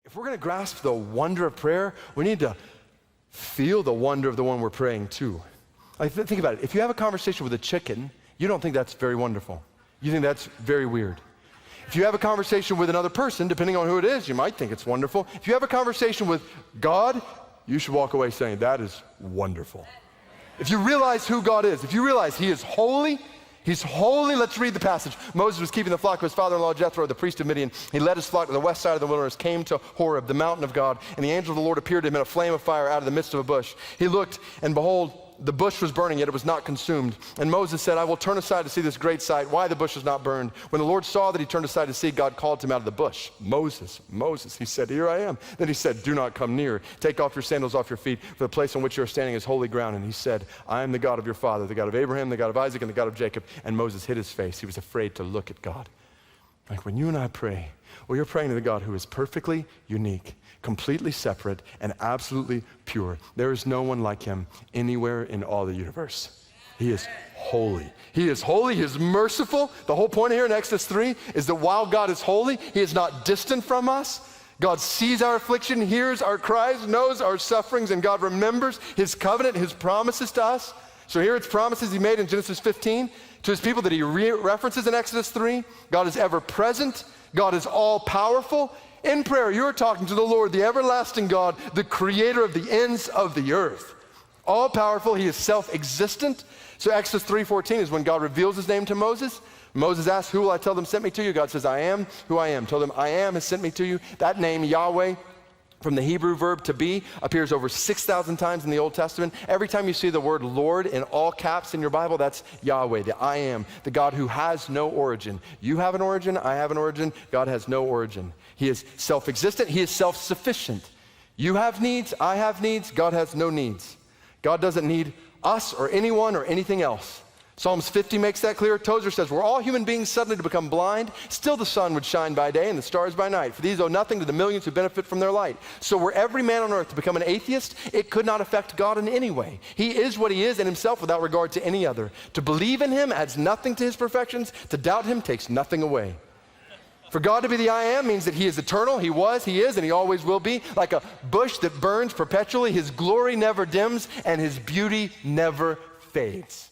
If we're going to grasp the wonder of prayer, we need to feel the wonder of the one we're praying to. Like, think about it. If you have a conversation with a chicken, you don't think that's very wonderful. You think that's very weird. If you have a conversation with another person, depending on who it is, you might think it's wonderful. If you have a conversation with God, you should walk away saying, that is wonderful. If you realize who God is, if you realize He is holy, He's holy. Let's read the passage. Moses was keeping the flock of his father-in-law Jethro, the priest of Midian. He led his flock to the west side of the wilderness, came to Horeb, the mountain of God, and the angel of the Lord appeared to him in a flame of fire out of the midst of a bush. He looked, and behold, the bush was burning, yet it was not consumed. And Moses said, I will turn aside to see this great sight, why the bush is not burned. When the Lord saw that he turned aside to see, God called to him out of the bush. Moses, Moses. He said, here I am. Then he said, do not come near. Take off your sandals off your feet, for the place on which you are standing is holy ground. And he said, I am the God of your father, the God of Abraham, the God of Isaac, and the God of Jacob. And Moses hid his face. He was afraid to look at God. Like when you and I pray, well, you're praying to the God who is perfectly unique, completely separate, and absolutely pure. There is no one like him anywhere in all the universe. He is holy. He is holy. He is merciful. The whole point here in Exodus 3 is that while God is holy, He is not distant from us. God sees our affliction, hears our cries, knows our sufferings, and God remembers His covenant, His promises to us. So here it's promises He made in Genesis 15 to His people that He references in Exodus 3. God is ever present. God is all powerful. In prayer, you're talking to the Lord, the everlasting God, the creator of the ends of the earth. All powerful, He is self-existent. So Exodus 3:14 is when God reveals His name to Moses. Moses asks, who will I tell them sent me to you? God says, I am who I am. Tell them, I am has sent me to you. That name, Yahweh, from the Hebrew verb to be, appears over 6,000 times in the Old Testament. Every time you see the word Lord in all caps in your Bible, that's Yahweh, the I am, the God who has no origin. You have an origin, I have an origin, God has no origin. He is self-existent, He is self-sufficient. You have needs, I have needs, God has no needs. God doesn't need us or anyone or anything else. Psalms 50 makes that clear. Tozer says, were all human beings suddenly to become blind, still the sun would shine by day and the stars by night, for these owe nothing to the millions who benefit from their light. So were every man on earth to become an atheist, it could not affect God in any way. He is what He is in Himself without regard to any other. To believe in Him adds nothing to His perfections. To doubt Him takes nothing away. For God to be the I am means that He is eternal, He was, He is, and He always will be. Like a bush that burns perpetually, His glory never dims and His beauty never fades.